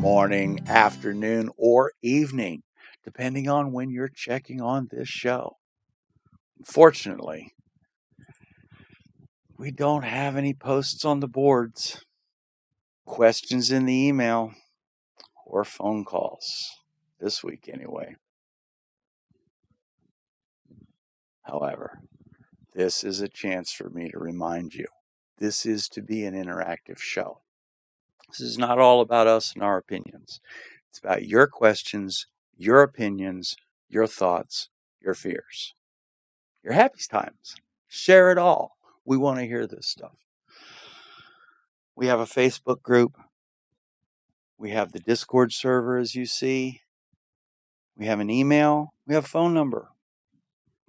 morning, afternoon, or evening, depending on when you're checking on this show. Unfortunately, we don't have any posts on the boards, questions in the email, or phone calls this week anyway. However, this is a chance for me to remind you, this is to be an interactive show. This is not all about us and our opinions. It's about your questions, your opinions, your thoughts, your fears, your happy times. Share it all. We want to hear this stuff. We have a Facebook group. We have the Discord server, as you see. We have an email. We have a phone number.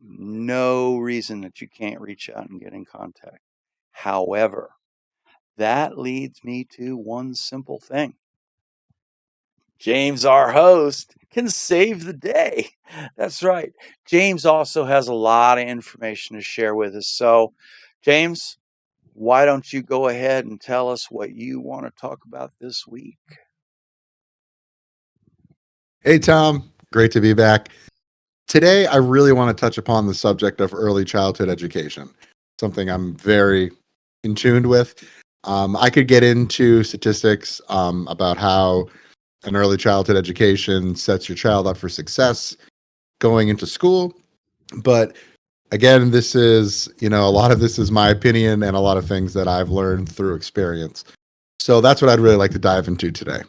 No reason that you can't reach out and get in contact. However, that leads me to one simple thing. James, our host, can save the day. That's right. James also has a lot of information to share with us. So, James, why don't you go ahead and tell us what you want to talk about this week? Hey, Tom. Great to be back. Today, I really want to touch upon the subject of early childhood education, something I'm very in tune with. I could get into statistics about how an early childhood education sets your child up for success going into school. But again, this is, a lot of this is my opinion and a lot of things that I've learned through experience. So that's what I'd really like to dive into today.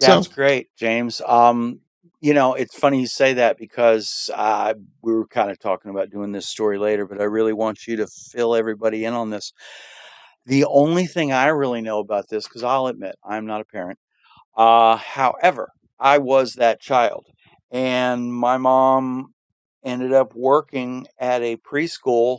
That's great, James. It's funny you say that because we were kind of talking about doing this story later, but I really want you to fill everybody in on this. The only thing I really know about this, because I'll admit I'm not a parent. However, I was that child, and my mom ended up working at a preschool,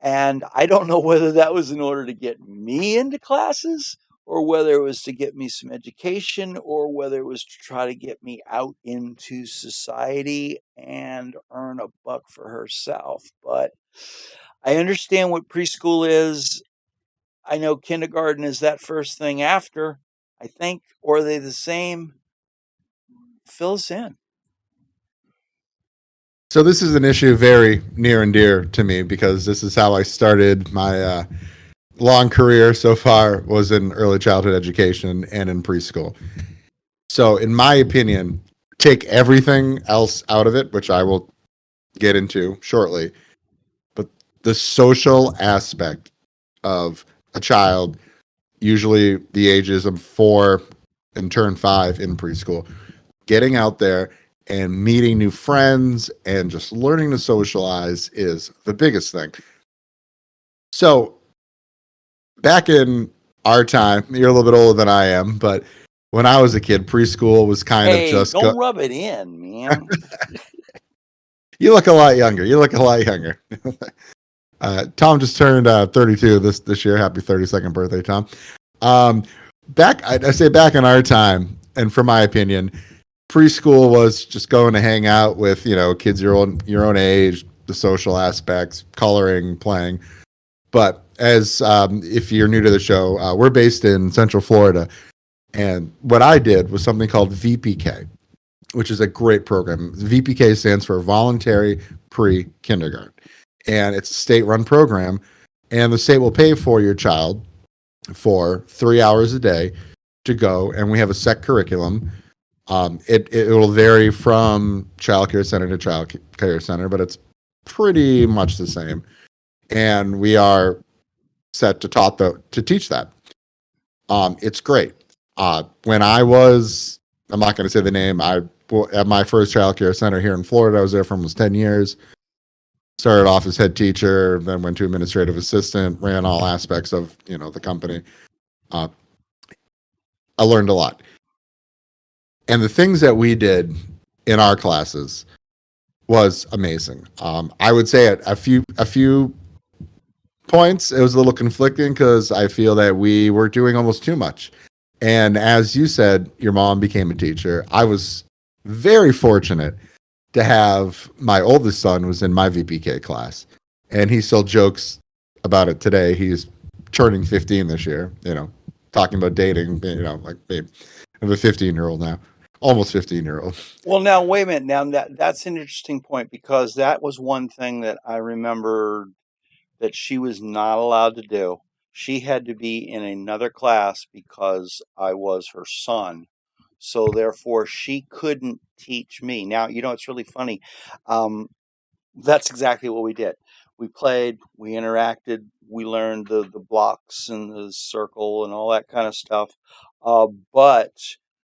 and I don't know whether that was in order to get me into classes or whether it was to get me some education or whether it was to try to get me out into society and earn a buck for herself. But I understand what preschool is. I know kindergarten is that first thing after, I think, or are they the same? Fill us in. So this is an issue very near and dear to me because this is how I started my long career so far was in early childhood education and in preschool. So in my opinion, take everything else out of it, which I will get into shortly, but the social aspect of a child, usually the ages of 4 and turn 5 in preschool, getting out there and meeting new friends and just learning to socialize is the biggest thing. So back in our time, you're a little bit older than I am, but when I was a kid, preschool was kind of just... Don't rub it in, man. You look a lot younger. Tom just turned 32 this year. Happy 32nd birthday, Tom. I say back in our time, and for my opinion, preschool was just going to hang out with, kids your own age, the social aspects, coloring, playing. But as if you're new to the show, we're based in Central Florida. And what I did was something called VPK, which is a great program. VPK stands for Voluntary Pre-Kindergarten. And it's a state-run program. And the state will pay for your child for 3 hours a day to go. And we have a set curriculum. It will vary from child care center to child care center, but it's pretty much the same. And we are set to teach that. It's great. When I'm not going to say the name, at my first child care center here in Florida, I was there for almost 10 years. Started off as head teacher, then went to administrative assistant, ran all aspects of, the company. I learned a lot. And the things that we did in our classes was amazing. I would say at a few points, it was a little conflicting because I feel that we were doing almost too much. And as you said, your mom became a teacher. I was very fortunate to have my oldest son was in my VPK class, and he still jokes about it today. He's turning 15 this year, talking about dating, like, babe, I have a 15-year-old now, almost 15-year-old. Well, now wait a minute. Now that's an interesting point because that was one thing that I remember that she was not allowed to do. She had to be in another class because I was her son. So therefore, she couldn't teach me. Now, it's really funny. Um, that's exactly what we did. We played, we interacted, we learned the blocks and the circle and all that kind of stuff. But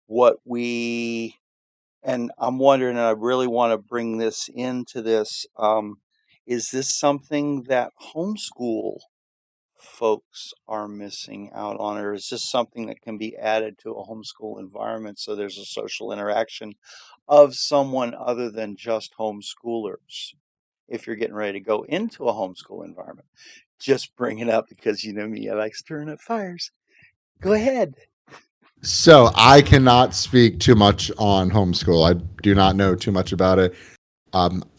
what we, and I'm wondering, and I really want to bring this into this, is this something that homeschool folks are missing out on, or is this something that can be added to a homeschool environment so there's a social interaction of someone other than just homeschoolers? If you're getting ready to go into a homeschool environment, just bring it up because you know me, I like stirring up fires. Go ahead. So I cannot speak too much on homeschool. I do not know too much about it.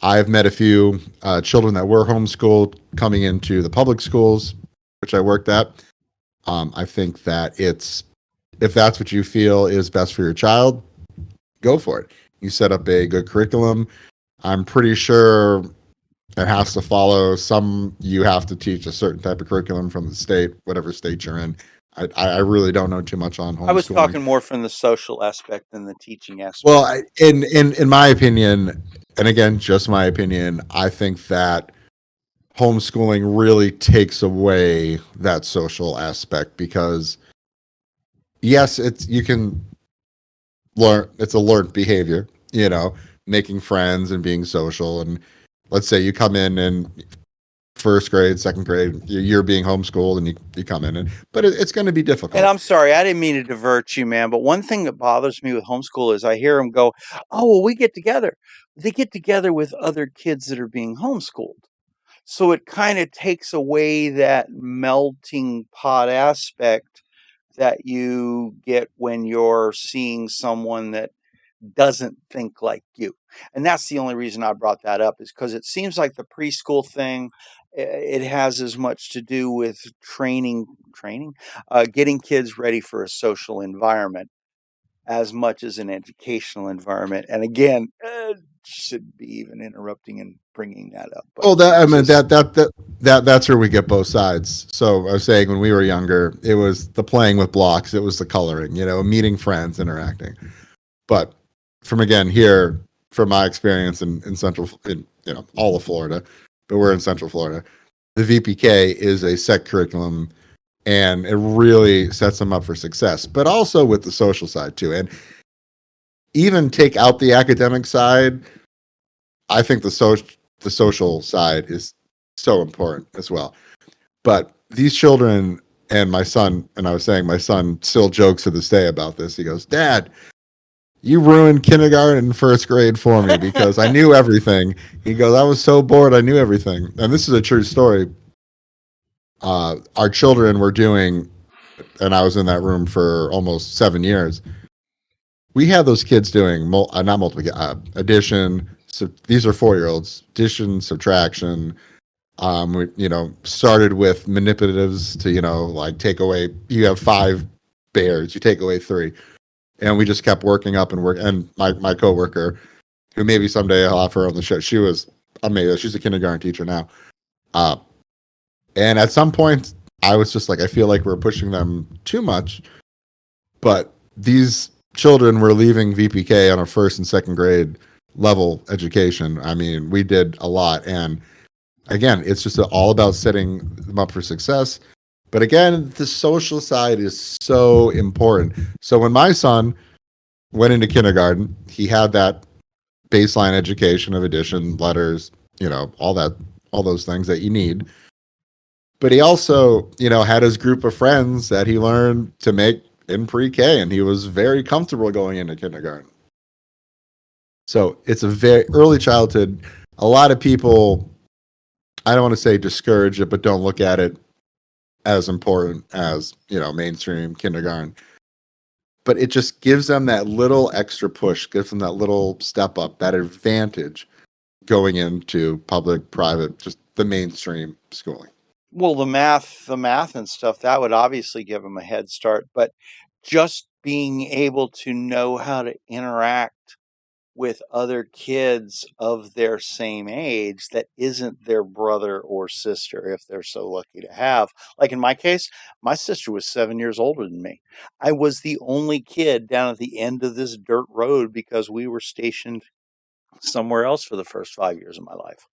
I've met a few children that were homeschooled coming into the public schools, which I worked at. I think that if that's what you feel is best for your child, go for it. You set up a good curriculum. I'm pretty sure it has to follow you have to teach a certain type of curriculum from the state, whatever state you're in. I really don't know too much on I was homeschooling. talking more from the social aspect than the teaching aspect. Well, in my opinion, and again, just my opinion, I think that homeschooling really takes away that social aspect because yes, you can learn, it's a learned behavior, making friends and being social. And let's say you come in first grade, second grade, you're being homeschooled and you come in, but it's going to be difficult. And I'm sorry, I didn't mean to divert you, man, but one thing that bothers me with homeschool is I hear them go, oh, well, we get together. They get together with other kids that are being homeschooled. So it kind of takes away that melting pot aspect that you get when you're seeing someone that doesn't think like you. And that's the only reason I brought that up is because it seems like the preschool thing, it has as much to do with getting kids ready for a social environment as much as an educational environment. And again, shouldn't be even interrupting and bringing that up. Well, that's where we get both sides. So I was saying when we were younger, it was the playing with blocks, it was the coloring, meeting friends, interacting. But from my experience in central, all of Florida, but we're in Central Florida, the VPK is a set curriculum, and it really sets them up for success. But also with the social side too, and even take out the academic side, I think the social side is so important as well. But these children and my son, and I was saying my son still jokes to this day about this. He goes, "Dad, you ruined kindergarten and first grade for me because I knew everything." He goes, "I was so bored, I knew everything." And this is a true story. Our children were doing, and I was in that room for almost 7 years. We had those kids doing not multiple addition. So these are 4-year-olds. Addition, subtraction. We started with manipulatives to like take away. You have 5 bears, you take away 3, and we just kept working up and work. And my coworker, who maybe someday I'll have her on the show, she was amazing. She's a kindergarten teacher now. And at some point, I was just like, I feel like we're pushing them too much. But these children were leaving VPK on a first and second grade level education. I mean, we did a lot. And again, it's just all about setting them up for success. But again, the social side is so important. So when my son went into kindergarten, he had that baseline education of addition, letters, all those things that you need. But he also, had his group of friends that he learned to make in pre-K, and he was very comfortable going into kindergarten. So it's a very early childhood. A lot of people, I don't want to say discourage it, but don't look at it as important as, mainstream kindergarten. But it just gives them that little extra push, gives them that little step up, that advantage going into public, private, just the mainstream schooling. Well, the math and stuff, that would obviously give them a head start, but just being able to know how to interact with other kids of their same age that isn't their brother or sister, if they're so lucky to have. Like in my case, my sister was 7 years older than me. I was the only kid down at the end of this dirt road because we were stationed somewhere else for the first 5 years of my life.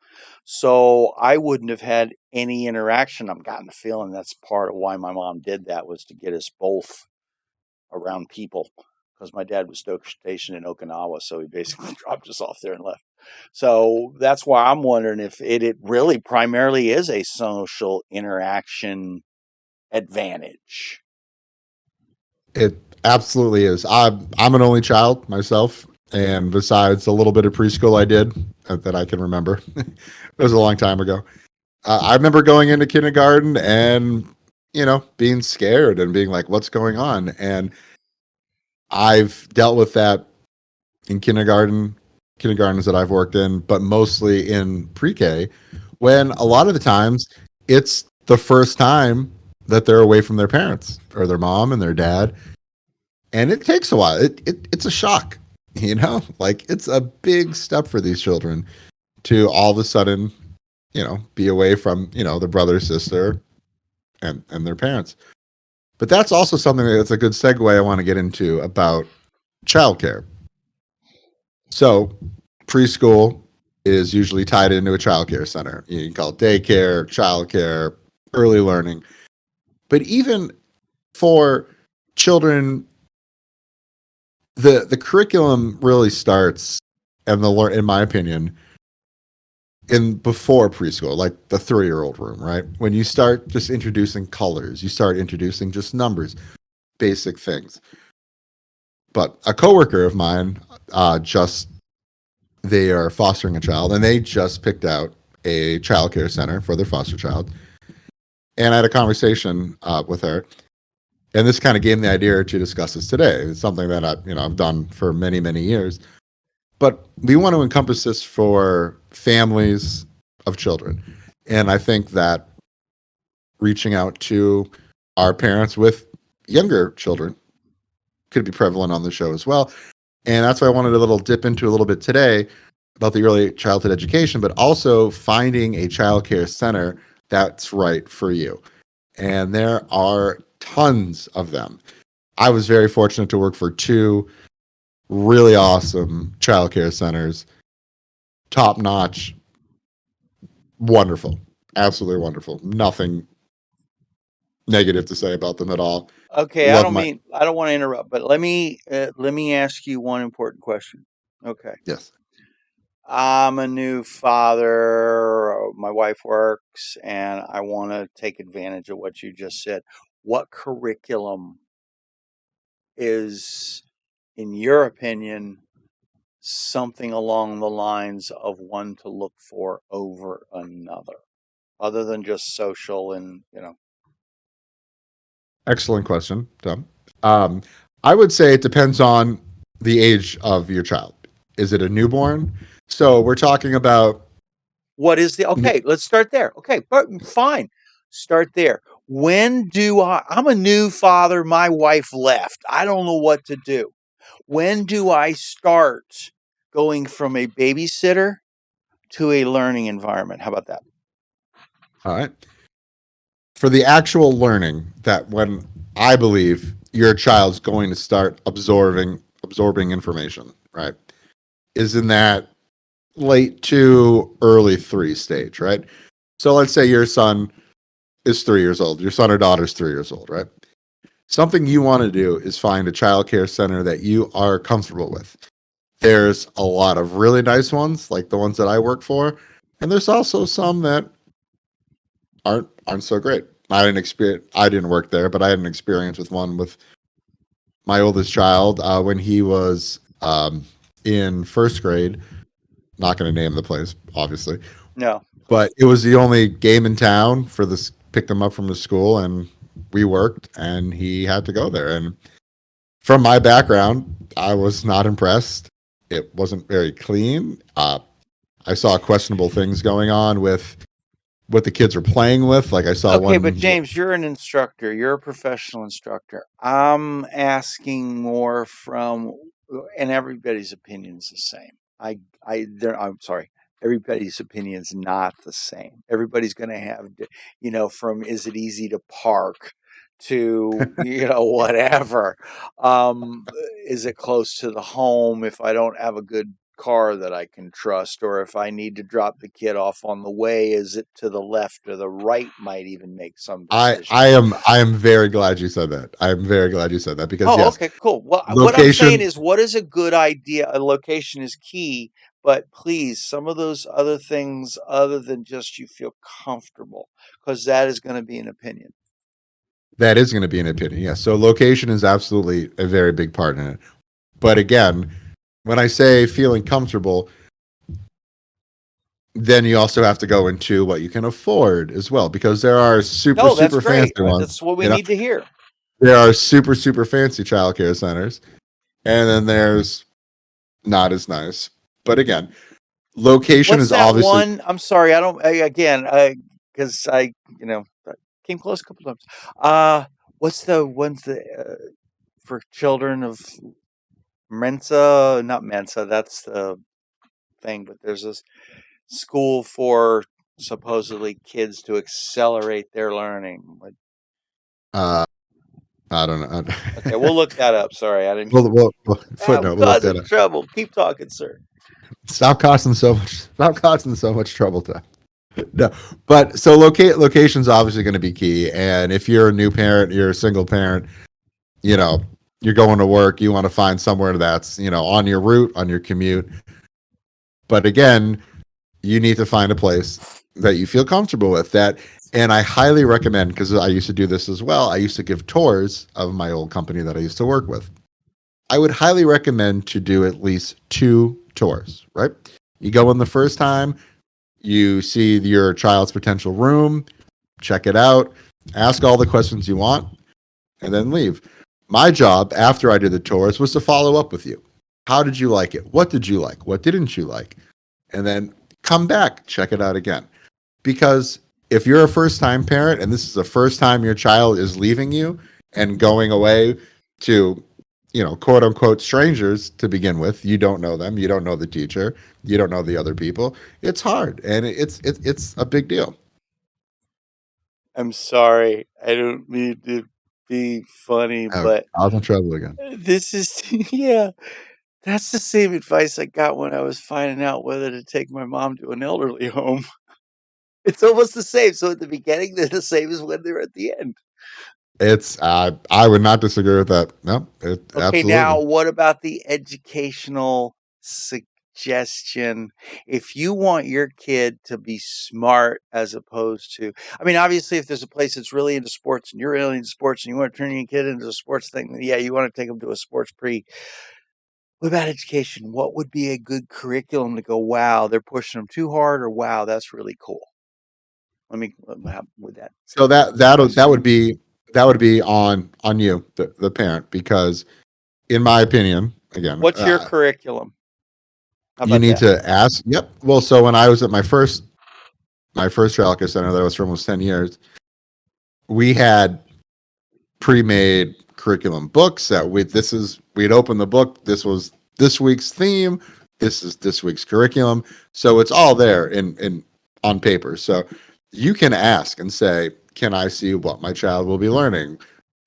So I wouldn't have had any interaction. I'm gotten the feeling that's part of why my mom did that, was to get us both around people, because my dad was stationed in Okinawa, so he basically dropped us off there and left. So that's why I'm wondering if it really primarily is a social interaction advantage. It absolutely is. I'm an only child myself, and besides a little bit of preschool I did that I can remember, it was a long time ago. I remember going into kindergarten and being scared and being like, "What's going on?" And I've dealt with that in kindergartens that I've worked in, but mostly in pre-K, when a lot of the times it's the first time that they're away from their parents or their mom and their dad, and it takes a while. It's a shock, like it's a big step for these children to all of a sudden, be away from the brother, sister, and their parents. But that's also something that's a good segue I want to get into about childcare. So preschool is usually tied into a childcare center. You can call it daycare, childcare, early learning. But even for children, the curriculum really starts, and in my opinion, in before preschool, like the 3-year-old room, right? When you start just introducing colors, you start introducing just numbers, basic things. But a coworker of mine, just they are fostering a child, and they just picked out a child care center for their foster child. And I had a conversation with her, and this kind of gave me the idea to discuss this today. It's something that I've done for many, many years. But we want to encompass this for families of children. And I think that reaching out to our parents with younger children could be prevalent on the show as well. And that's why I wanted a little dip into a little bit today about the early childhood education, but also finding a child care center that's right for you. And there are tons of them. I was very fortunate to work for 2 really awesome child care centers, top notch, wonderful, absolutely wonderful. Nothing negative to say about them at all. Okay, Love my I don't want to interrupt, but let me ask you one important question. Okay. yes. I'm a new father. My wife works, and I want to take advantage of what you just said. What curriculum is, in your opinion, something along the lines of one to look for over another, other than just social and, Excellent question, Tom. Um, I would say it depends on the age of your child. Is it a newborn? So we're talking about what is the, okay, let's start there. Okay, but fine. Start there. I'm a new father. My wife left. I don't know what to do. When do I start going from a babysitter to a learning environment? How about that? all right. For the actual learning, that when I believe your child's going to start absorbing information, right? Is in that late 2, early 3 stage, right? So let's say your son is 3 years old. Your son or daughter's 3 years old, right? Something you want to do is find a child care center that you are comfortable with. There's a lot of really nice ones, like the ones that I work for, and there's also some that aren't so great. I didn't work there, but I had an experience with one with my oldest child when he was in first grade. Not going to name the place, obviously, No. but it was the only game in town for this. Picked him up from the school, and we worked, and he had to go there. And from my background, I was not impressed. It wasn't very clean. I saw questionable things going on with what the kids are playing with. Like I saw Okay, but one. James, you're an instructor. You're a professional instructor. I'm asking more from, and everybody's opinion is the same. I'm sorry. Everybody's opinion is not the same. Everybody's going to have, from is it easy to park to, whatever. Um, is it close to the home if I don't have a good car that I can trust, or if I need to drop the kid off on the way, is it to the left or the right might even make some I decision. I am I am very glad you said that. I'm very glad you said that because Oh, yes, okay, cool. Well, what I'm saying location is, what is a good idea? A location is key, but please, some of those other things, other than just you feel comfortable, because that is going to be an opinion. that is going to be an opinion. Yes, so location is absolutely a very big part in it. But again, when I say feeling comfortable, then you also have to go into what you can afford as well, because there are super No, that's super fancy great. ones. That's what we You know, need to hear. there are super super fancy childcare centers, and then there's not as nice. But again, location What's is that obviously one? I'm sorry, I don't. Again, because I came close a couple times. What's the ones that for children of Mensa? Not Mensa. That's the thing. But there's this school for supposedly kids to accelerate their learning. uh, I don't know. Okay, we'll look that up. Sorry, I didn't. I'm Footnote. We'll look that causing up. trouble. Keep talking, sir. Stop causing so much. Stop causing so much trouble to. No, but so location's obviously going to be key. And if you're a new parent, you're a single parent, you know, you're going to work, you want to find somewhere that's, on your route, on your commute. But again, you need to find a place that you feel comfortable with. And I highly recommend, because I used to do this as well. I used to give tours of my old company that I used to work with. I would highly recommend to do at least 2 tours, right? You go in the first time, you see your child's potential room, check it out, ask all the questions you want, and then leave. My job after I did the tours was to follow up with you. How did you like it? What did you like? What didn't you like? And then come back, check it out again. Because if you're a first time parent and this is the first time your child is leaving you and going away to, quote unquote strangers to begin with, you don't know them, you don't know the teacher, you don't know the other people. It's hard and it's a big deal. I'm sorry. I don't mean to be funny, Oh, but I was in trouble again. this is yeah. That's the same advice I got when I was finding out whether to take my mom to an elderly home. It's almost the same. So at the beginning, they're the same as when they're at the end. It's I would not disagree with that. No, Okay, now absolutely. what about the educational suggestion? If you want your kid to be smart as opposed to, I mean, obviously, if there's a place that's really into sports and you're really into sports and you want to turn your kid into a sports thing, then yeah, you want to take them to a sports pre. What about education? What would be a good curriculum to go, wow, they're pushing them too hard, or wow, that's really cool? How would that So advice that for would you? be on you, the parent, because in my opinion, again, What's your curriculum? How you about need that? to ask. Yep. Well, so when I was at my first childcare center that I was for almost 10 years, we had pre-made curriculum books that we'd open the book. This was this week's theme. This is this week's curriculum. So it's all there in on paper. So you can ask and say, can I see what my child will be learning?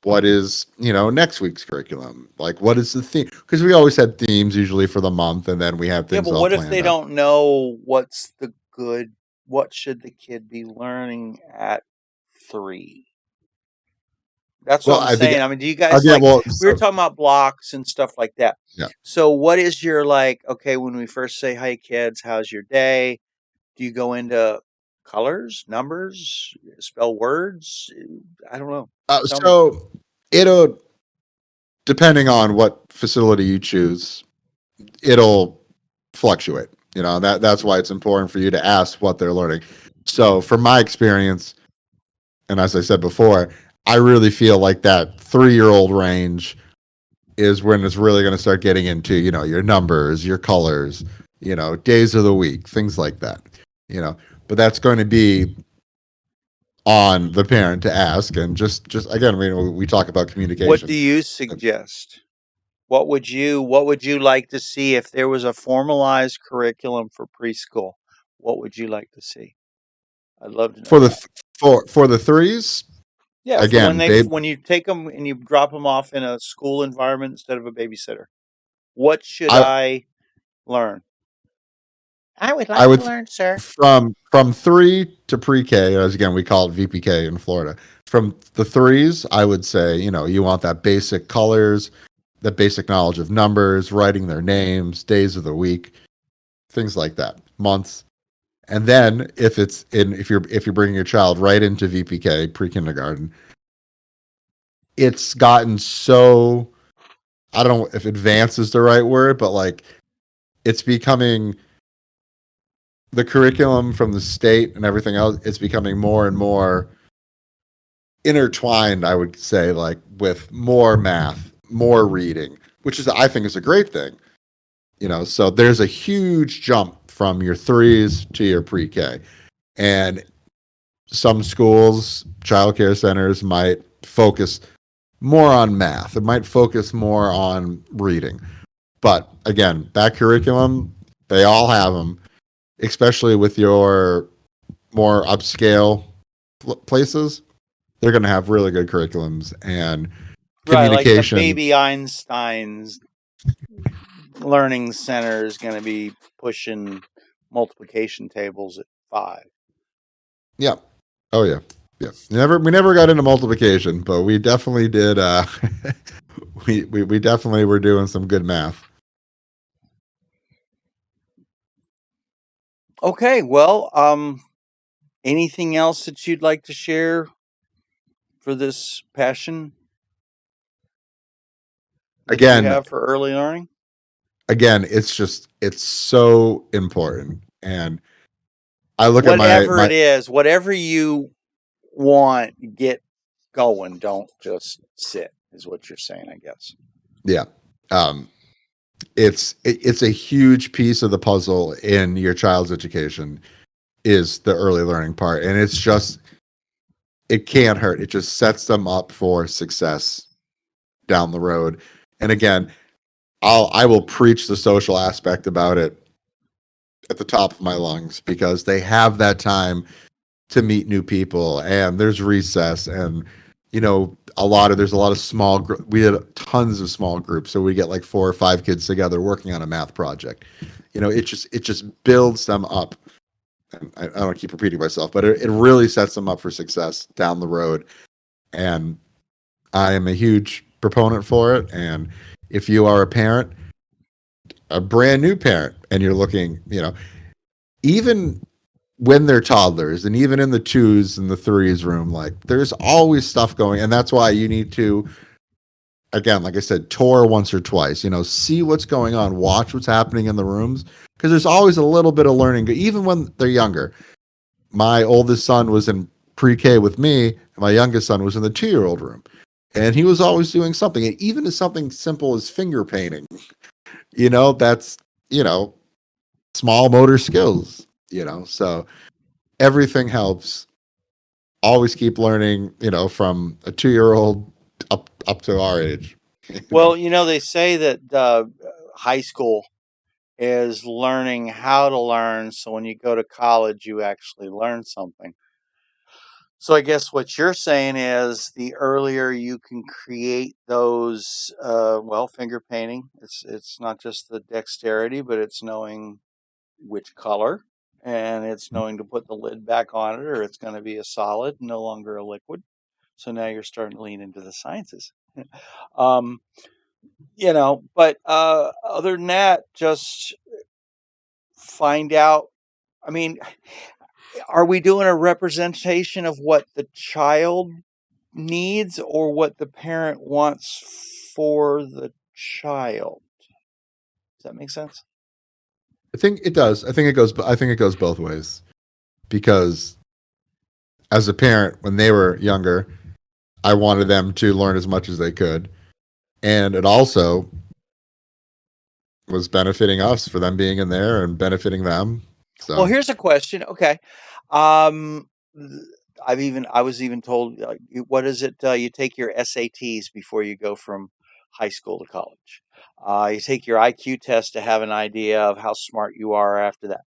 What is, next week's curriculum? Like, what is the theme? Because we always had themes usually for the month, and then we had Yeah, things but all what if they planned out. don't know what should the kid be learning at 3? That's what Well, I'm I think saying. I mean, do you guys again, like, well, we were so, talking about blocks and stuff like that. yeah. So what is your like, okay, when we first say, "Hi kids, how's your day?" Do you go into colors, numbers, spell words? I don't know. Tell me. So it'll depending on what facility you choose, it'll fluctuate. That's why it's important for you to ask what they're learning. So from my experience, and as I said before, I really feel like that 3-year-old range is when it's really going to start getting into, your numbers, your colors, days of the week, things like that. But that's going to be on the parent to ask, and just again, we talk about What do communication. you suggest? What would you like to see if there was a formalized curriculum for preschool? What would you like to see? I'd love to know For the that. for the threes, Yeah, for again, babe, when you take them and you drop them off in a school environment instead of a babysitter. What should I I learn? I would I like would to learn, sir. from three to pre-K, as again we call it VPK in Florida. From the threes, I would say, you want that basic colors, that basic knowledge of numbers, writing their names, days of the week, things like that, months. And then if you're bringing your child right into VPK, pre-kindergarten, it's gotten so, I don't know if advanced is the right word, but like it's becoming, the curriculum from the state and everything else, it's becoming more and more intertwined, I would say, like with more math, more reading, which is, I think, is a great thing. So there's a huge jump from your threes to your pre-K. And some schools, childcare centers might focus more on math. It might focus more on reading. But again, that curriculum, they all have them, especially with your more upscale places. They're going to have really good curriculums and Right, like the communication. baby Einstein's learning center is going to be pushing multiplication tables at 5. Yeah. Oh yeah. Yeah. We never got into multiplication, but we definitely did we definitely were doing some good math. Okay, well, anything else that you'd like to share for this passion that you Again, have for early learning? it's so important. And I look at Whatever my it is, whatever you want, get going. Don't just sit, is what you're saying, I guess. yeah. Um it's a huge piece of the puzzle in your child's education is the early learning part, and it can't hurt. It just sets them up for success down the road. And again, I will preach the social aspect about it at the top of my lungs, because they have that time to meet new people, and there's recess, and there's a lot of we had tons of small groups, so we get like 4 or 5 kids together working on a math project. It just builds them up. And I don't keep repeating myself, but it really sets them up for success down the road. And I am a huge proponent for it. And if you are a parent, a brand new parent, and you're looking, even when they're toddlers and even in the twos and the threes room, like there's always stuff going. And that's why you need to, again, like I said, tour once or twice, see what's going on, watch what's happening in the rooms, because there's always a little bit of learning, even when they're younger. My oldest son was in pre-K with me, and my youngest son was in the 2-year-old room. And he was always doing something. And even as something simple as finger painting, that's, small motor skills, so everything helps. Always keep learning, from a 2-year-old up to our age. Well, they say that high school is learning how to learn, so when you go to college, you actually learn something. So I guess what you're saying is the earlier you can create those, finger painting. It's not just the dexterity, but it's knowing which color, and it's knowing to put the lid back on it, or it's going to be a solid, no longer a liquid. So now you're starting to lean into the sciences. um, but other than that, just find out. I mean, are we doing a representation of what the child needs or what the parent wants for the child? Does that make sense? I think it does. I think it goes both ways, because as a parent, when they were younger, I wanted them to learn as much as they could. And it also was benefiting us for them being in there and benefiting them. Well, So here's a question. Okay. Um, I was even told, what is it? You take your SATs before you go from high school to college. You take your IQ test to have an idea of how smart you are after that.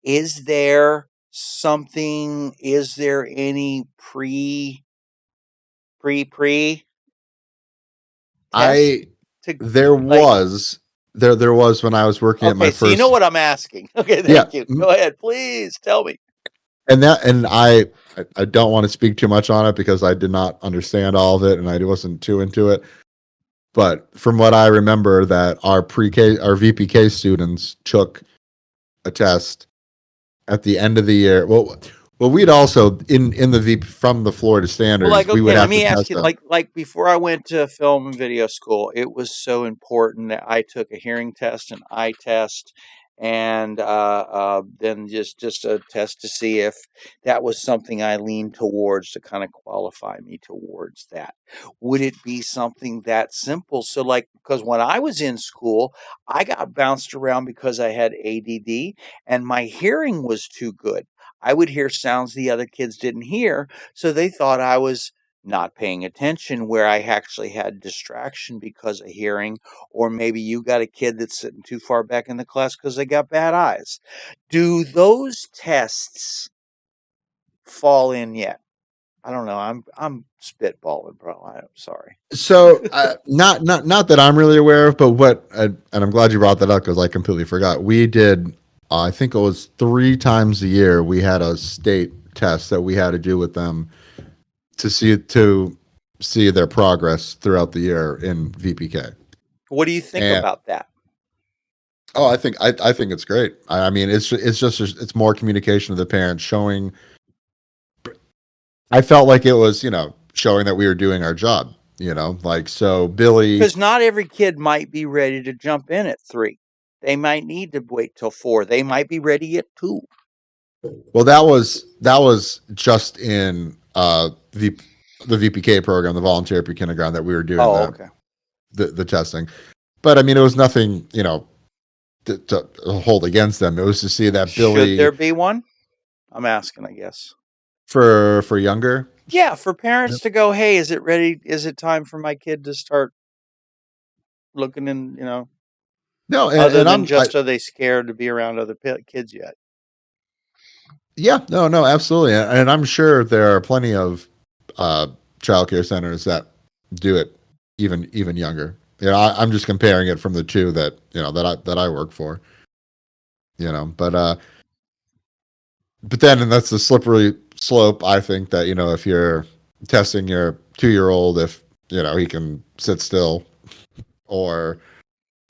Is there something? Is there any pre test I to there like? was there was when I was working at my Okay, so you know first. what I'm asking. Okay, Yeah. thank you. Go ahead, please tell me. And I don't want to speak too much on it because I did not understand all of it and I wasn't too into it. But from what I remember, that our VPK students took a test at the end of the year. Well, we'd also in the VP from the Florida Well, like, standards, we would okay, let have to me ask test you, them. like before I went to film and video school, it was so important that I took a hearing test, an eye test, and then just a test to see if that was something I leaned towards to kind of qualify me towards that. Would it be something that simple? So, like, because when I was in school, I got bounced around because I had ADD and my hearing was too good. I would hear sounds the other kids didn't hear, so they thought I was not paying attention where I actually had distraction because of hearing, or maybe you got a kid that's sitting too far back in the class because they got bad eyes. Do those tests fall in yet? I don't know. I'm spitballing, bro. I'm sorry. So not that I'm really aware of, but and I'm glad you brought that up because I completely forgot. We did, I think it was 3 times a year. We had a state test that we had to do with them to see their progress throughout the year in VPK. What do you think And about that? I think it's great. I mean, it's more communication to the parents, showing. I felt like it was, showing that we were doing our job. Like, so Billy. Because not every kid might be ready to jump in at 3. They might need to wait till 4. They might be ready at 2. Well, that was just in the VPK program, the volunteer pre-kindergarten, that we were doing Oh, the okay. the testing. But I mean, it was nothing, to hold against them. It was to see that Should Billy there be one? I'm asking, I guess. for younger. Yeah, for Yep. parents to go, hey, is it ready? Is it time for my kid to start looking in, No, other and than I'm I just are they scared to be around other kids yet? yeah, no, absolutely, and I'm sure there are plenty of childcare centers that do it even younger. I'm just comparing it from the two that that I work for. But then, and that's the slippery slope. I think that if you're testing your 2-year-old, if he can sit still, or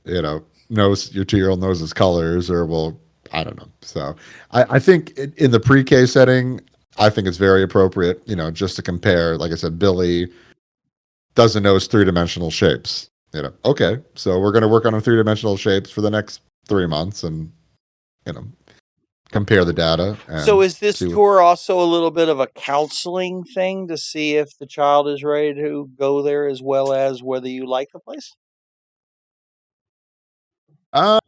knows your 2-year-old knows his colors, or well, I don't know. So I think in the pre-K setting, I think it's very appropriate. Just to compare. Like I said, Billy doesn't know his 3-dimensional shapes. Okay, so we're going to work on 3-dimensional shapes for the next 3 months, and you know compare the data So and is this see what. tour also a little bit of a counseling thing to see if the child is ready to go there as well as whether you like the place? Uh,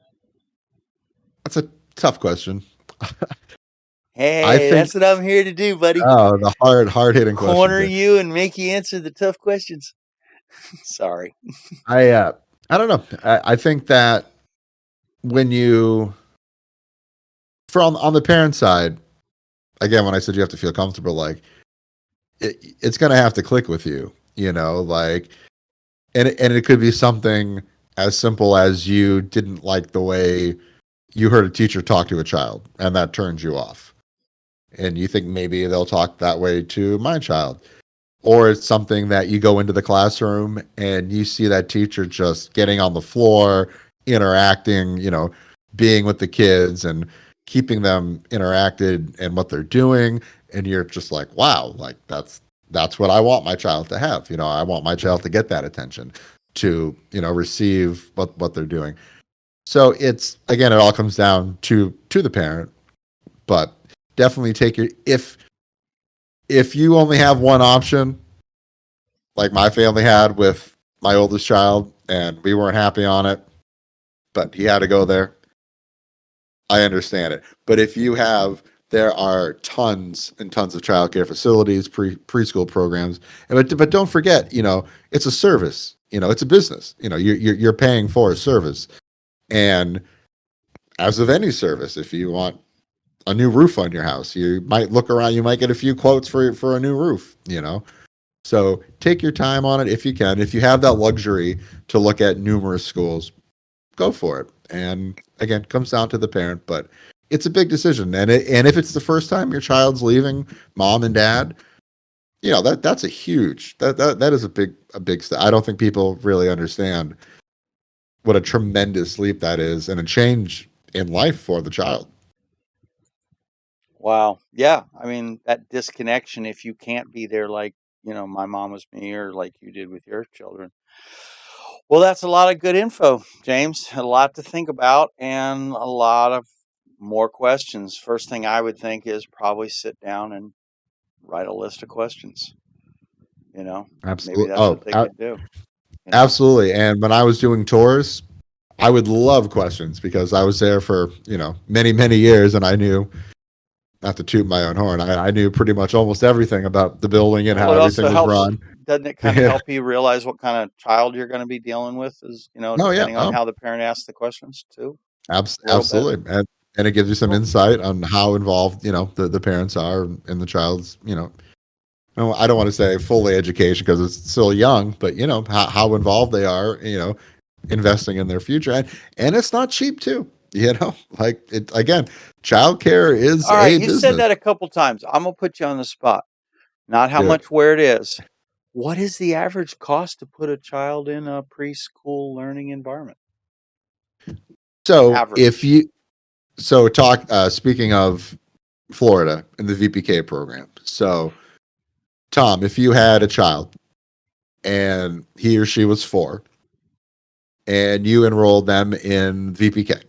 that's a tough question. I Hey, think that's what I'm here to do, buddy. the hard hitting questions Corner there. you and make you answer the tough questions. Sorry. I don't know. I think that when you from on the parent side, again, when I said you have to feel comfortable, like it's gonna have to click with you, like, and it could be something as simple as you didn't like the way you heard a teacher talk to a child, and that turns you off, and you think maybe they'll talk that way to my child. Or it's something that you go into the classroom and you see that teacher just getting on the floor, interacting, being with the kids and keeping them interacted and what they're doing. And you're just like, wow, like that's what I want my child to have. I want my child to get that attention, to, receive what they're doing. So it's, again, it all comes down to the parent, but definitely take your, if you only have one option, like my family had with my oldest child, and we weren't happy on it, but he had to go there. I understand it. But if you have there are tons and tons of childcare facilities, preschool programs, but don't forget, it's a service. It's a business. You're paying for a service, and as of any service, if you want a new roof on your house, you might look around. You might get a few quotes for a new roof. So take your time on it if you can. If you have that luxury to look at numerous schools, go for it. And again, it comes down to the parent, but it's a big decision. And if it's the first time your child's leaving mom and dad, that's a huge that is a big step. I don't think people really understand what a tremendous leap that is and a change in life for the child. Wow. Yeah. I mean, that disconnection, if you can't be there like, my mom was me or like you did with your children. Well, that's a lot of good info, James. A lot to think about and a lot of more questions. First thing I would think is probably sit down and write a list of questions. Maybe Absolutely. that's what they could do. Absolutely. And when I was doing tours, I would love questions because I was there for, many, many years, and I knew, not to toot my own horn, I knew pretty much almost everything about the building and how everything was run. Doesn't it kind of help you realize what kind of child you're going to be dealing with depending on how the parent asks the questions too? Absolutely. And it gives you some insight on how involved, the parents are in the child's, I don't want to say fully education because it's still young, but how involved they are, investing in their future, and it's not cheap too. Like it again, childcare is all right. You business. Said that a couple times. I'm gonna put you on the spot. Not how much, where it is. What is the average cost to put a child in a preschool learning environment? So speaking of Florida and the VPK program, so Tom, if you had a child and he or she was 4 and you enrolled them in VPK,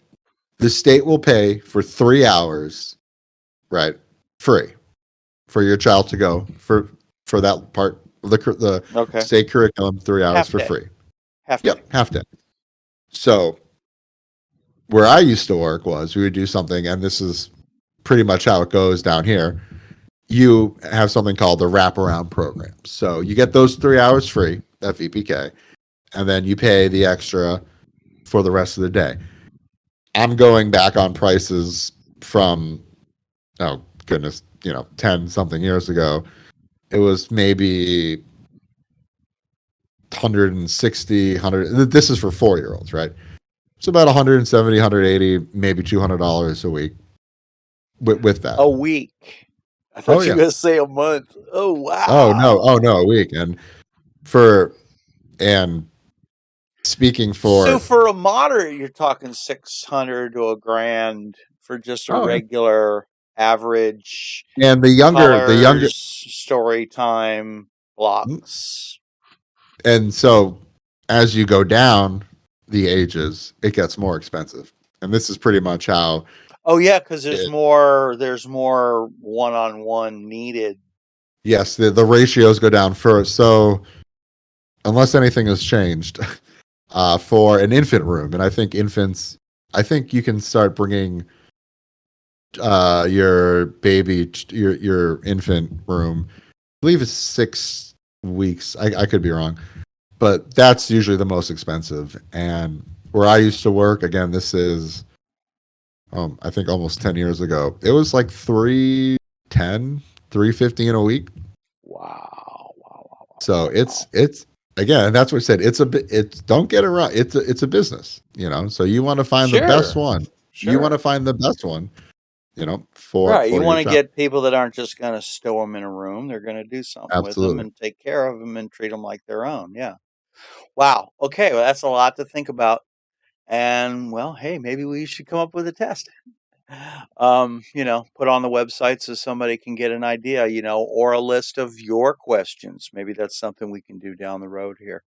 the state will pay for 3 hours, right, free for your child to go for that part of the state curriculum, 3 hours for free. Half day. Half day. So where I used to work was we would do something, and this is pretty much how it goes down here. You have something called the wraparound program. So you get those 3 hours free, that VPK, and then you pay the extra for the rest of the day. I'm going back on prices from, oh goodness, 10 something years ago. It was maybe 160, 100. This is for 4-year-olds, right? It's about 170, 180, maybe $200 a week with that. A week. I thought you were going to say a month. Oh, wow. Oh, no, a week. And speaking for... So for a moderate, you're talking $600 to $1,000 for just a regular average. And the younger story time blocks. And so as you go down the ages, it gets more expensive. And this is pretty much how... Oh yeah, because there's more one-on-one needed. Yes, the ratios go down first. So unless anything has changed, for an infant room, and I think you can start bringing your baby, your infant room, I believe it's 6 weeks. I could be wrong, but that's usually the most expensive. And where I used to work, again, this is I think almost 10 years ago, it was like $310, $350 in a week. Wow. So it's again, that's what I said. Don't get it wrong. It's a business, so you want to find the best one. Sure. You want to find the best one, for you want to get people that aren't just going to stow them in a room. They're going to do something with them and take care of them and treat them like their own. Yeah. Wow. Okay. Well, that's a lot to think about. And well, hey, maybe we should come up with a test. Put on the website so somebody can get an idea, or a list of your questions. Maybe that's something we can do down the road here.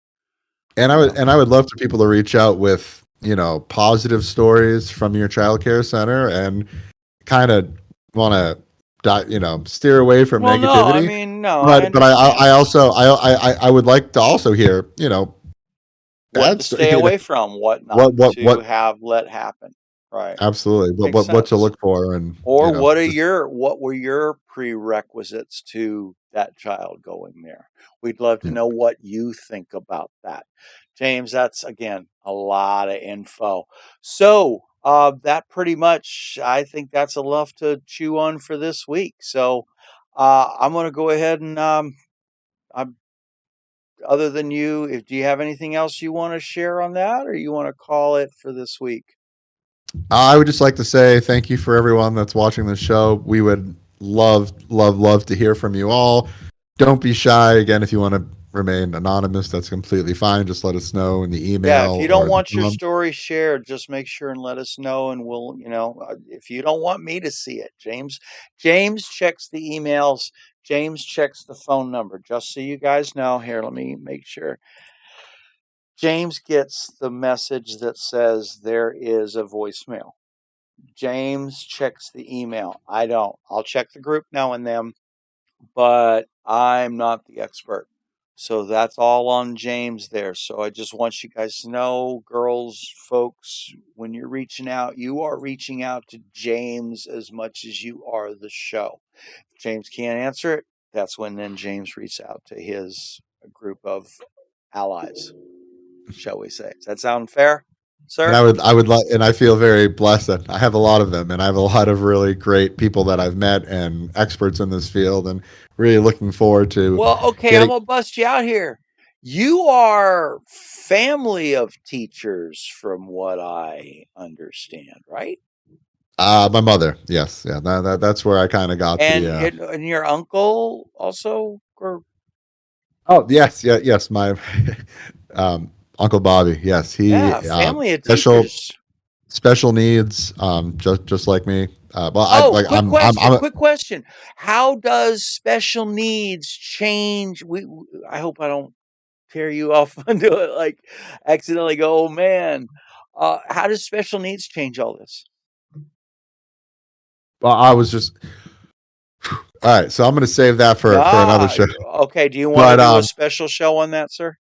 And I would love for people to reach out with, positive stories from your childcare center and kind of want to, steer away from negativity. No. But I also I would like to also hear, what to stay away from, what not to have let happen. Right. Absolutely. But Makes what to sense. look for, and Or just what were your prerequisites to that child going there? We'd love to yeah. know what you think about that. James, that's again a lot of info. So, that pretty much, I think that's enough to chew on for this week. So, I'm going to go ahead and, I'm, other than you, if do you have anything else you want to share on that, or you want to call it for this week? I would just like to say thank you for everyone that's watching the show. We would love to hear from you all. Don't be shy. Again, if you want to remain anonymous, that's completely fine. Just let us know in the Yeah, if email you don't or the want your story shared, just make sure and let us know, and we'll, if you don't want me to see it, James checks the emails, James checks the phone number. Just so you guys know, here, let me make sure. James gets the message that says there is a voicemail. James checks the email. I don't. I'll check the group now and then, but I'm not the expert. So that's all on James there. So I just want you guys to know, girls, folks, when you're reaching out, you are reaching out to James as much as you are the show. If James can't answer it, that's when then James reaches out to his group of allies, shall we say. Does that sound fair, And sir? I would like, and I feel very blessed that I have a lot of them, and I have a lot of really great people that I've met and experts in this field, and really looking forward to Well, okay, I'm getting. gonna bust you out here. You are family of teachers, from what I understand, right? My mother, yes, yeah, that's where I kind of got And the. and your uncle also, or Oh yes, yeah, yes, my Uncle Bobby, yes, he yeah, family of special teachers. special needs, just like me. Well, I Oh, like I'm a, quick question. How does special needs change? I hope I don't tear you off onto it, like accidentally go, oh man. How does special needs change all this? well, I was just all right. So I'm going to save that for another Ah, show. okay. Do you want to But do a special show on that, sir?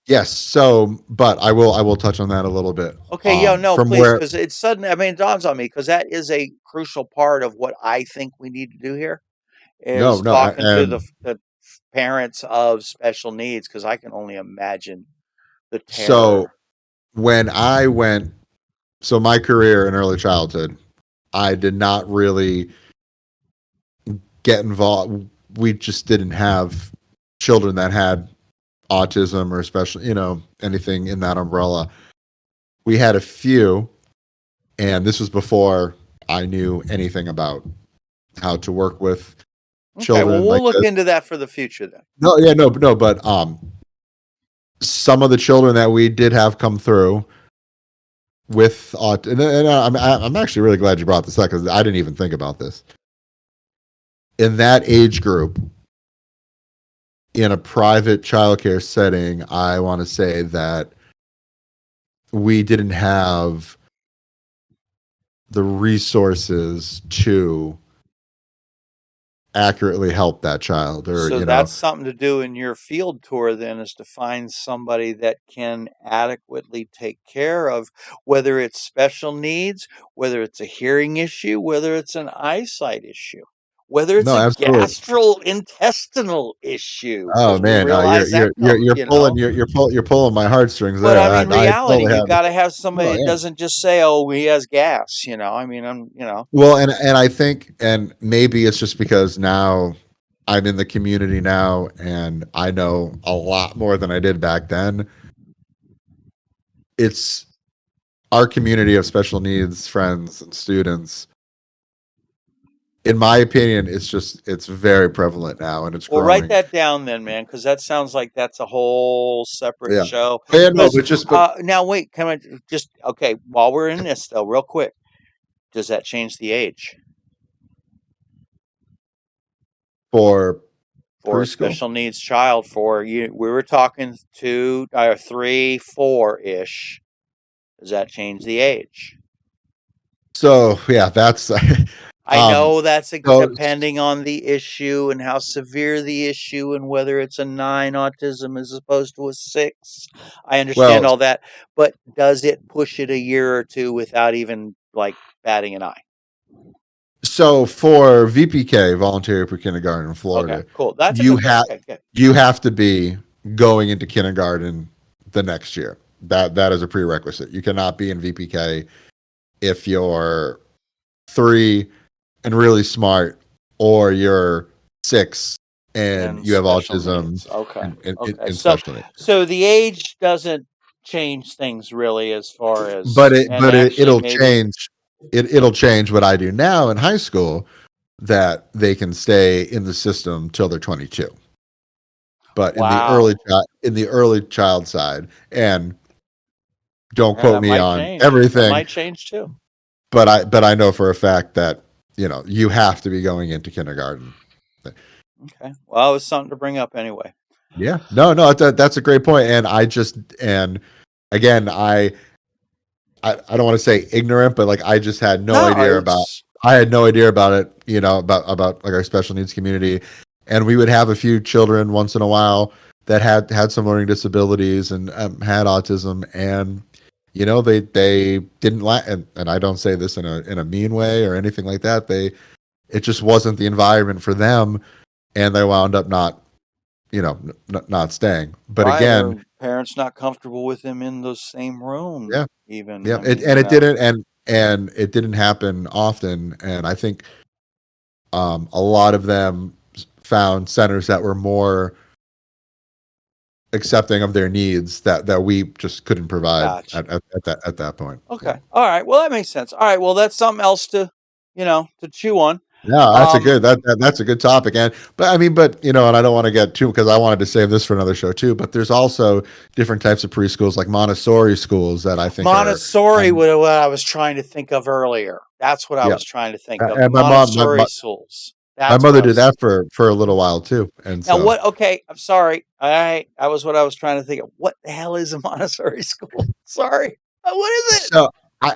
yes. So, but I will touch on that a little bit. Okay, yeah, no, From please, where because it's sudden. I mean, it dawns on me because that is a crucial part of what I think we need to do here no is no talking to and the parents of special needs because I can only imagine the terror. so when I went, so my career in early childhood, I did not really get involved. We just didn't have children that had autism or special, anything in that umbrella. We had a few, and this was before I knew anything about how to work with Okay, well, children we'll like look this. into that for the future then. No, yeah, no, but some of the children that we did have come through with and I'm actually really glad you brought this up because I didn't even think about this. In that age group, in a private childcare setting, I want to say that we didn't have the resources to accurately help that child, or So that's something to do in your field tour then is to find somebody that can adequately take care of whether it's special needs, whether it's a hearing issue, whether it's an eyesight issue, whether it's no, a absolutely. gastrointestinal issue, Oh because we man, realize that comes, you're pulling you're pulling my heartstrings But there. I mean, I reality, totally you have. got to have No, somebody that yeah. doesn't just say, "Oh, he has gas," I mean, Well, and I think, and maybe it's just because now I'm in the community now, and I know a lot more than I did back then. It's our community of special needs friends and students. In my opinion, it's very prevalent now, and it's Well, write growing. that down then, man, because that sounds like that's a whole separate Yeah, show. yeah, no, Because but now, wait, can I just okay? While we're in this, though, real quick, does that change the age for for a preschool. special needs child? For you, we were talking 3, 4 ish. Does that change the age? So yeah, that's I know that's so depending on the issue and how severe the issue and whether it's a 9 autism as opposed to a 6. I understand well, all that, but does it push it a year or two without even like batting an eye? So for VPK, voluntary pre-kindergarten in Okay, Florida, cool. That's a you good thing. have Okay, good. you have to be going into kindergarten the next year. That is a prerequisite. You cannot be in VPK if you're 3 and really smart, or you're 6 and And you have special autism needs. Okay. Okay. and So special needs. so the age doesn't change things really as far as But and actually it'll maybe change. It'll change what I do now in high school, that they can stay in the system till they're 22. But wow. in the early child side, and don't Yeah, quote that me might on change. That everything, might change too. but I know for a fact that you have to be going into kindergarten. Okay. Well, it was something to bring up anyway. Yeah, no, that's a great point, and and again, I don't want to say ignorant, but like I just had no No, idea about. it's I had no idea about it, about like our special needs community, and we would have a few children once in a while that had some learning disabilities and had autism, and they didn't and I don't say this in a mean way or anything like that. It just wasn't the environment for them, and they wound up not staying. But right. again, Or parents not comfortable with him in the same room, yeah, even. yeah, I mean, and it didn't, and it didn't happen often, and I think a lot of them found centers that were more accepting of their needs that we just couldn't provide gotcha. at that point. Yeah. Okay. All right. Well, that makes sense. All right. Well, that's something else to chew on. No, that's a Um, good that's a good topic, and but I mean, but and I don't want to get too, because I wanted to save this for another show too. But there's also different types of preschools, like Montessori schools, that I think are Montessori um, was what I was trying to think of earlier. That's what I yeah. was trying to think of. The And Montessori schools. my That's what mother I did was. that for a little while too, and Now, so what? Okay, I'm sorry. I was what I was trying to think of. What the hell is a Montessori school? Sorry. What is it? so I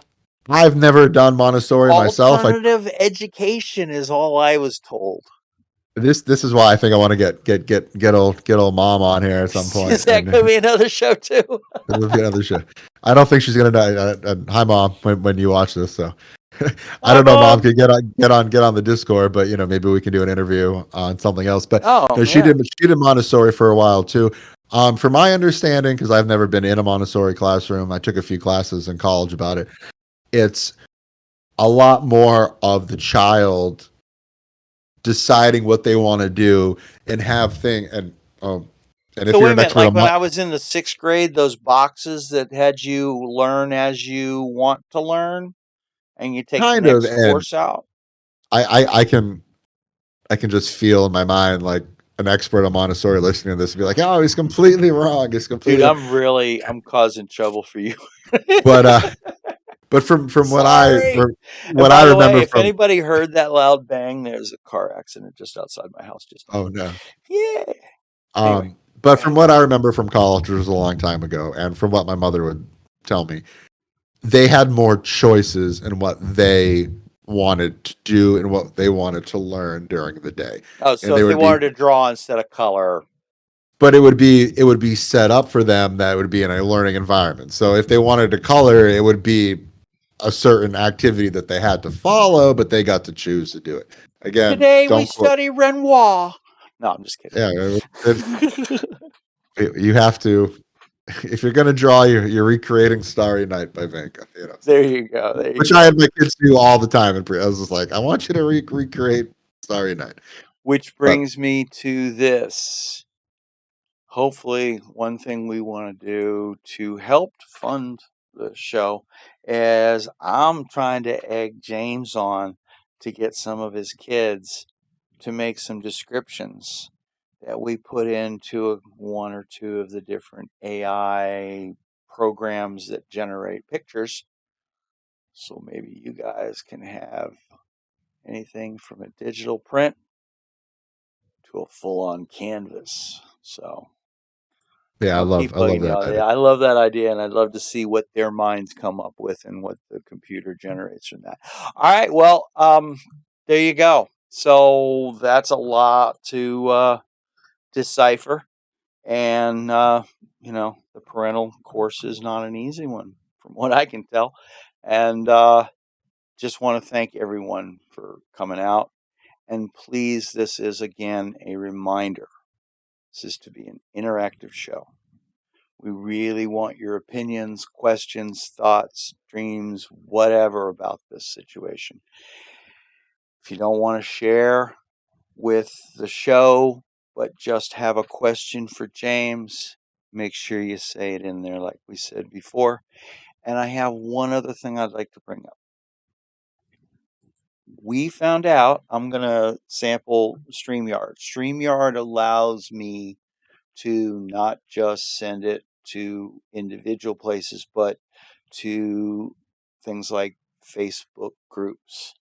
I've never done Montessori myself. Alternative education is all I was told. This is why I think I want to get old mom on here at some Is point, that and going to be another show too? we'll get another show. I don't think she's gonna die. Hi, mom, when you watch this. So I Hi, don't know, mom. mom. Could get on the Discord, but maybe we can do an interview on something else. But Oh no, yeah. she did Montessori for a while too. From my understanding, because I've never been in a Montessori classroom, I took a few classes in college about it. It's a lot more of the child deciding what they want to do, and have thing and if So you're wait a an minute. expert Like on when I was in the sixth grade, those boxes that had you learn as you want to learn, and you take the kind of, next and course out. I can just feel in my mind like an expert on Montessori listening to this and be like, oh, he's completely wrong. He's Dude, completely. I'm causing trouble for you. But from Sorry. And what I by the way, remember if from. anybody heard that loud bang, there's a car accident just outside my house just now. Oh no. Yeah. Anyway, go But from ahead. what I remember from college, which was a long time ago, and from what my mother would tell me, they had more choices in what they wanted to do and what they wanted to learn during the day. Oh, And so they if they would be wanted to draw instead of color. but it would be set up for them that it would be in a learning environment. So if they wanted to color, it would be a certain activity that they had to follow, but they got to choose to do it. Again, Today we don't quote. study Renoir. No, I'm just kidding. Yeah, you have to. If you're gonna draw, you're recreating Starry Night by Van Gogh. There you go. There you Which I go. had my kids do all the time. And I was just like, I want you to recreate Starry Night. Which But brings me to this. Hopefully, one thing we want to do to help fund the show is I'm trying to egg James on to get some of his kids to make some descriptions that we put into one or two of the different AI programs that generate pictures. So maybe you guys can have anything from a digital print to a full on canvas. So yeah, I'll keep I love bugging that y'all. idea. Yeah, I love that idea, and I'd love to see what their minds come up with and what the computer generates from that. All right, well, there you go. So that's a lot to decipher, and the parental course is not an easy one, from what I can tell, and just want to thank everyone for coming out. And please, this is again a reminder. This is to be an interactive show. We really want your opinions, questions, thoughts, dreams, whatever about this situation. If you don't want to share with the show, but just have a question for James, make sure you say it in there like we said before. And I have one other thing I'd like to bring up. We found out, I'm going to sample StreamYard. StreamYard allows me to not just send it to individual places, but to things like Facebook groups.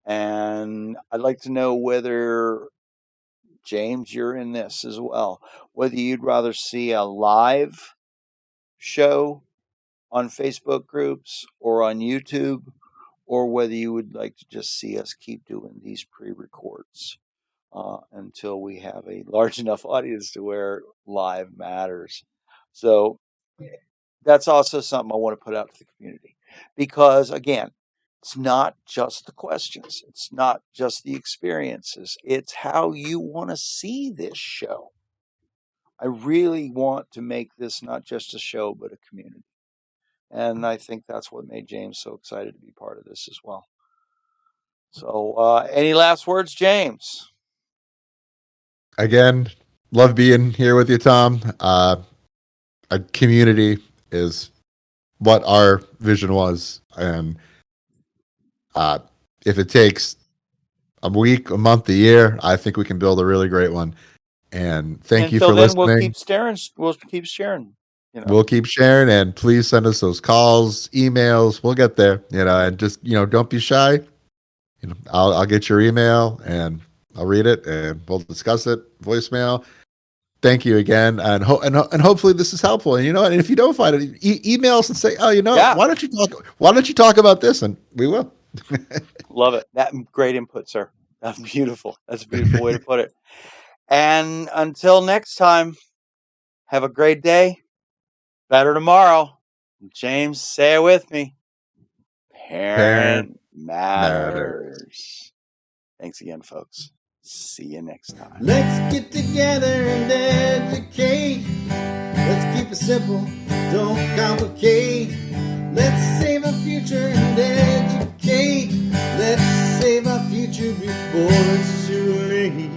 And I'd like to know whether, James, you're in this as well, whether you'd rather see a live show on Facebook groups or on YouTube, or whether you would like to just see us keep doing these pre-records until we have a large enough audience to where live matters. So that's also something I want to put out to the community, because again, it's not just the questions, it's not just the experiences, it's how you want to see this show. I really want to make this not just a show, but a community. And I think that's what made James so excited to be part of this as well. So, any last words, James? Again, love being here with you, Tom. A community is what our vision was, and if it takes a week, a month, a year, I think we can build a really great one. And thank you for listening. We'll keep staring. We'll keep sharing. We'll keep sharing, and please send us those calls, emails. We'll get there, and just, don't be shy. I'll get your email and I'll read it and we'll discuss it. Voicemail. Thank you again, and hopefully this is helpful. And and if you don't find it, email us and say, oh, yeah, why don't you talk about this, and we will. Love it. That great input, sir. That's beautiful. That's a beautiful way to put it. And until next time, have a great day. Better tomorrow. James, say it with me. Parent matters. Thanks again, folks. See you next time. Let's get together and educate. Let's keep it simple, don't complicate. Let's save our future and educate. Let's save our future before it's too late.